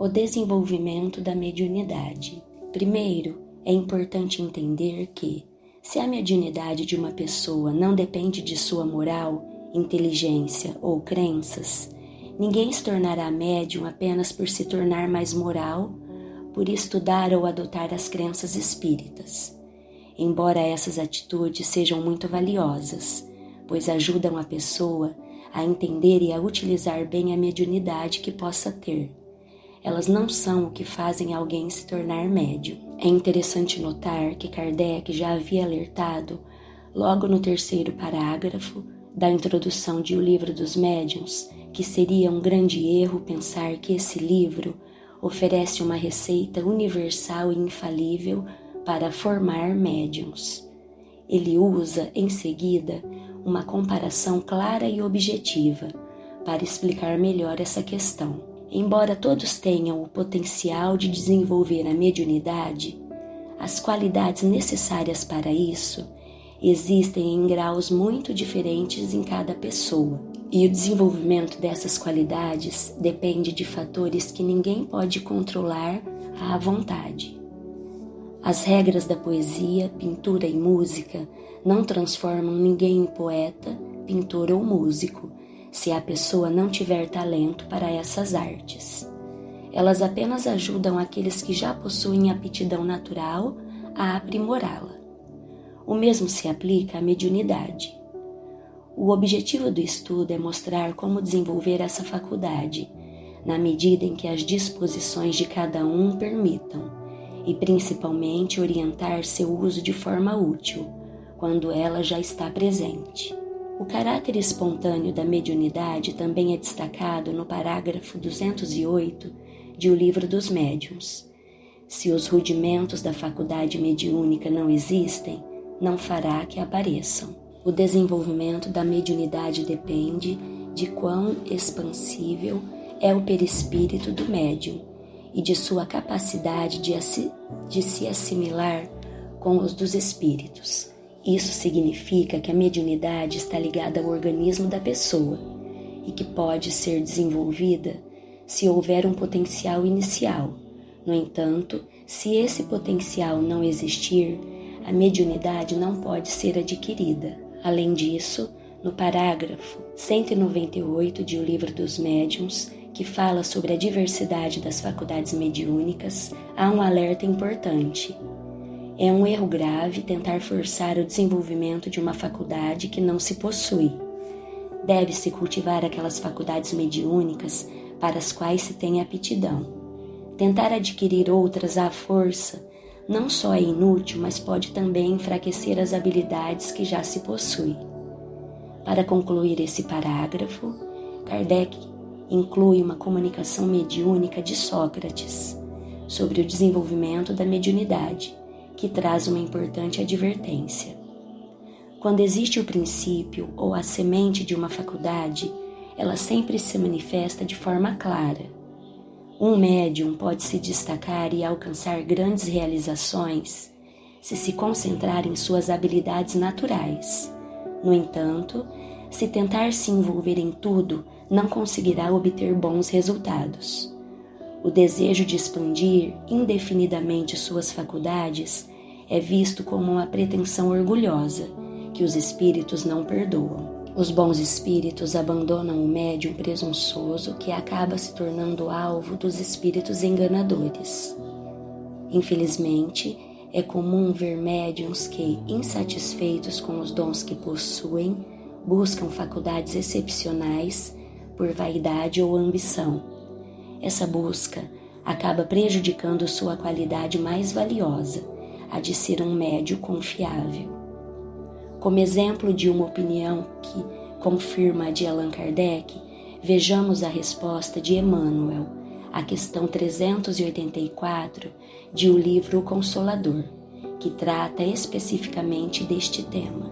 O desenvolvimento da mediunidade. Primeiro, é importante entender que, se a mediunidade de uma pessoa não depende de sua moral, inteligência ou crenças, ninguém se tornará médium apenas por se tornar mais moral, por estudar ou adotar as crenças espíritas. Embora essas atitudes sejam muito valiosas, pois ajudam a pessoa a entender e a utilizar bem a mediunidade que possa ter, elas não são o que fazem alguém se tornar médium. É interessante notar que Kardec já havia alertado, logo no 3º parágrafo da introdução de O Livro dos Médiuns, que seria um grande erro pensar que esse livro oferece uma receita universal e infalível para formar médiuns. Ele usa, em seguida, uma comparação clara e objetiva para explicar melhor essa questão. Embora todos tenham o potencial de desenvolver a mediunidade, as qualidades necessárias para isso existem em graus muito diferentes em cada pessoa, e o desenvolvimento dessas qualidades depende de fatores que ninguém pode controlar à vontade. As regras da poesia, pintura e música não transformam ninguém em poeta, pintor ou músico, se a pessoa não tiver talento para essas artes. Elas apenas ajudam aqueles que já possuem aptidão natural a aprimorá-la. O mesmo se aplica à mediunidade. O objetivo do estudo é mostrar como desenvolver essa faculdade, na medida em que as disposições de cada um permitam, e principalmente orientar seu uso de forma útil, quando ela já está presente. O caráter espontâneo da mediunidade também é destacado no parágrafo 208 de O Livro dos Médiuns. Se os rudimentos da faculdade mediúnica não existem, não fará que apareçam. O desenvolvimento da mediunidade depende de quão expansível é o perispírito do médium e de sua capacidade de se assimilar com os dos espíritos. Isso significa que a mediunidade está ligada ao organismo da pessoa e que pode ser desenvolvida se houver um potencial inicial. No entanto, se esse potencial não existir, a mediunidade não pode ser adquirida. Além disso, no parágrafo 198 de O Livro dos Médiuns, que fala sobre a diversidade das faculdades mediúnicas, há um alerta importante. É um erro grave tentar forçar o desenvolvimento de uma faculdade que não se possui. Deve-se cultivar aquelas faculdades mediúnicas para as quais se tem aptidão. Tentar adquirir outras à força não só é inútil, mas pode também enfraquecer as habilidades que já se possui. Para concluir esse parágrafo, Kardec inclui uma comunicação mediúnica de Sócrates sobre o desenvolvimento da mediunidade, que traz uma importante advertência. Quando existe o princípio ou a semente de uma faculdade, ela sempre se manifesta de forma clara. Um médium pode se destacar e alcançar grandes realizações se concentrar em suas habilidades naturais. No entanto, se tentar se envolver em tudo, não conseguirá obter bons resultados. O desejo de expandir indefinidamente suas faculdades é visto como uma pretensão orgulhosa, que os espíritos não perdoam. Os bons espíritos abandonam o médium presunçoso que acaba se tornando alvo dos espíritos enganadores. Infelizmente, é comum ver médiuns que, insatisfeitos com os dons que possuem, buscam faculdades excepcionais por vaidade ou ambição. Essa busca acaba prejudicando sua qualidade mais valiosa, a de ser um médium confiável. Como exemplo de uma opinião que confirma a de Allan Kardec, vejamos a resposta de Emmanuel à questão 384 de O Livro O Consolador, que trata especificamente deste tema.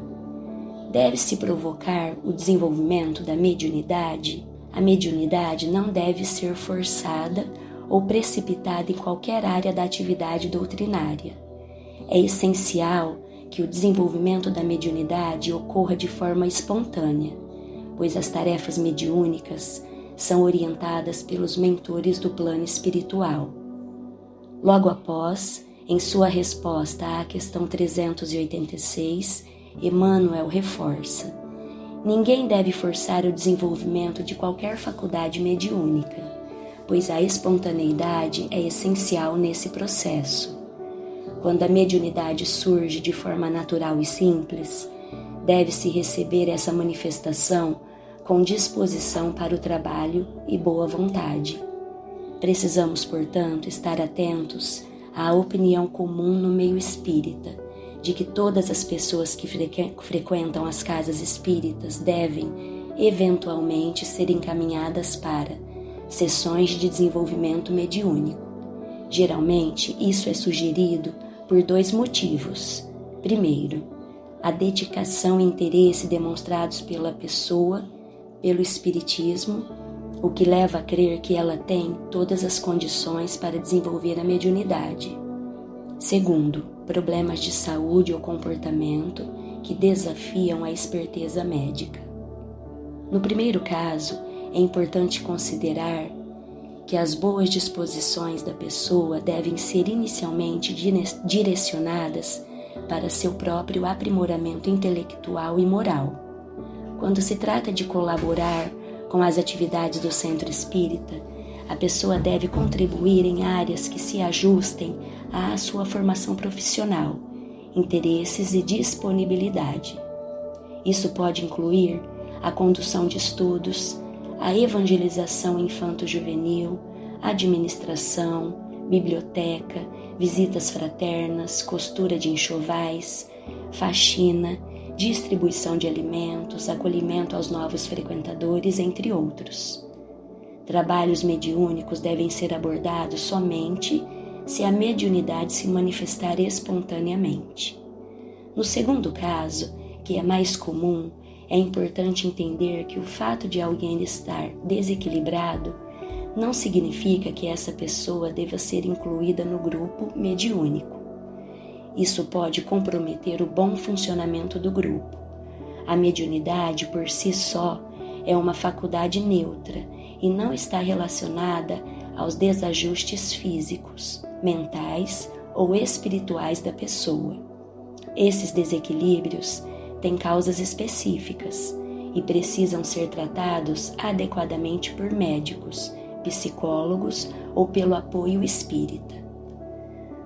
Deve-se provocar o desenvolvimento da mediunidade? A mediunidade não deve ser forçada ou precipitada em qualquer área da atividade doutrinária. É essencial que o desenvolvimento da mediunidade ocorra de forma espontânea, pois as tarefas mediúnicas são orientadas pelos mentores do plano espiritual. Logo após, em sua resposta à questão 386, Emmanuel reforça: ninguém deve forçar o desenvolvimento de qualquer faculdade mediúnica, pois a espontaneidade é essencial nesse processo. Quando a mediunidade surge de forma natural e simples, deve-se receber essa manifestação com disposição para o trabalho e boa vontade. Precisamos, portanto, estar atentos à opinião comum no meio espírita, de que todas as pessoas que frequentam as casas espíritas devem, eventualmente, ser encaminhadas para sessões de desenvolvimento mediúnico. Geralmente, isso é sugerido por 2 motivos. Primeiro, a dedicação e interesse demonstrados pela pessoa pelo espiritismo, o que leva a crer que ela tem todas as condições para desenvolver a mediunidade. Segundo, problemas de saúde ou comportamento que desafiam a esperteza médica. No primeiro caso, é importante considerar que as boas disposições da pessoa devem ser inicialmente direcionadas para seu próprio aprimoramento intelectual e moral. Quando se trata de colaborar com as atividades do centro espírita, a pessoa deve contribuir em áreas que se ajustem à sua formação profissional, interesses e disponibilidade. Isso pode incluir a condução de estudos, a evangelização infanto-juvenil, administração, biblioteca, visitas fraternas, costura de enxovais, faxina, distribuição de alimentos, acolhimento aos novos frequentadores, entre outros. Trabalhos mediúnicos devem ser abordados somente se a mediunidade se manifestar espontaneamente. No segundo caso, que é mais comum, é importante entender que o fato de alguém estar desequilibrado não significa que essa pessoa deva ser incluída no grupo mediúnico. Isso pode comprometer o bom funcionamento do grupo. A mediunidade, por si só, é uma faculdade neutra e não está relacionada aos desajustes físicos, mentais ou espirituais da pessoa. Esses desequilíbrios têm causas específicas e precisam ser tratados adequadamente por médicos, psicólogos ou pelo apoio espírita.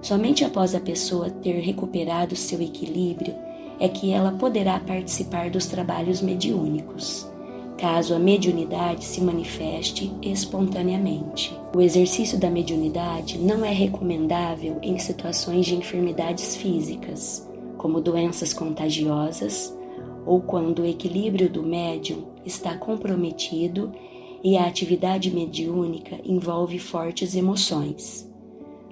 Somente após a pessoa ter recuperado seu equilíbrio é que ela poderá participar dos trabalhos mediúnicos, caso a mediunidade se manifeste espontaneamente. O exercício da mediunidade não é recomendável em situações de enfermidades físicas, como doenças contagiosas, ou quando o equilíbrio do médium está comprometido e a atividade mediúnica envolve fortes emoções.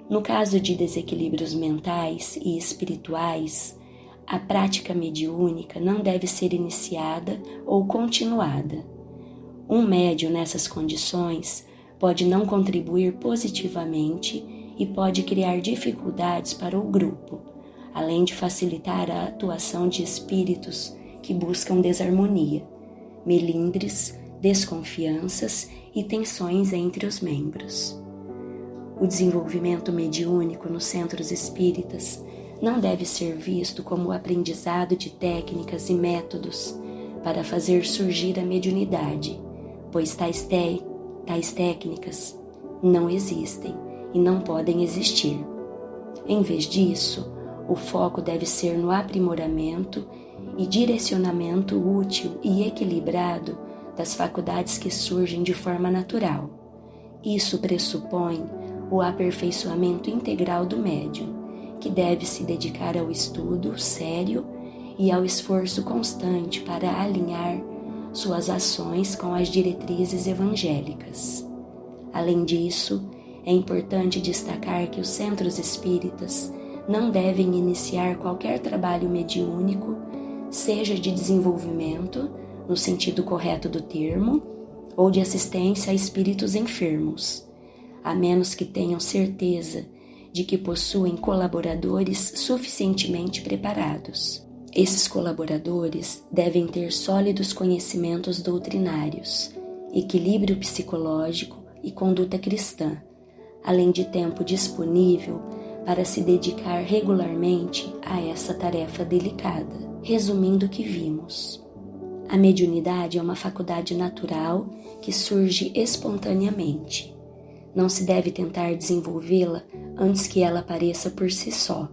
No caso de desequilíbrios mentais e espirituais, a prática mediúnica não deve ser iniciada ou continuada. Um médium nessas condições pode não contribuir positivamente e pode criar dificuldades para o grupo, além de facilitar a atuação de espíritos que buscam desarmonia, melindres, desconfianças e tensões entre os membros. O desenvolvimento mediúnico nos centros espíritas não deve ser visto como o aprendizado de técnicas e métodos para fazer surgir a mediunidade, pois tais técnicas não existem e não podem existir. Em vez disso, o foco deve ser no aprimoramento e direcionamento útil e equilibrado das faculdades que surgem de forma natural. Isso pressupõe o aperfeiçoamento integral do médium, que deve se dedicar ao estudo sério e ao esforço constante para alinhar suas ações com as diretrizes evangélicas. Além disso, é importante destacar que os centros espíritas não devem iniciar qualquer trabalho mediúnico, seja de desenvolvimento, no sentido correto do termo, ou de assistência a espíritos enfermos, a menos que tenham certeza de que possuem colaboradores suficientemente preparados. Esses colaboradores devem ter sólidos conhecimentos doutrinários equilíbrio psicológico e conduta cristã, além de tempo disponível para se dedicar regularmente a essa tarefa delicada. Resumindo o que vimos, a mediunidade é uma faculdade natural que surge espontaneamente. Não se deve tentar desenvolvê-la antes que ela apareça por si só.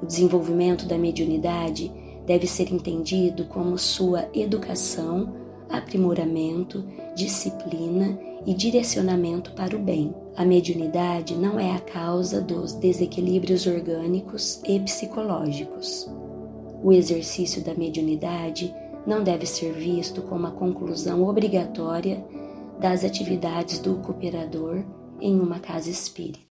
O desenvolvimento da mediunidade deve ser entendido como sua educação, aprimoramento, disciplina e direcionamento para o bem. A mediunidade não é a causa dos desequilíbrios orgânicos e psicológicos. O exercício da mediunidade não deve ser visto como a conclusão obrigatória das atividades do cooperador em uma casa espírita.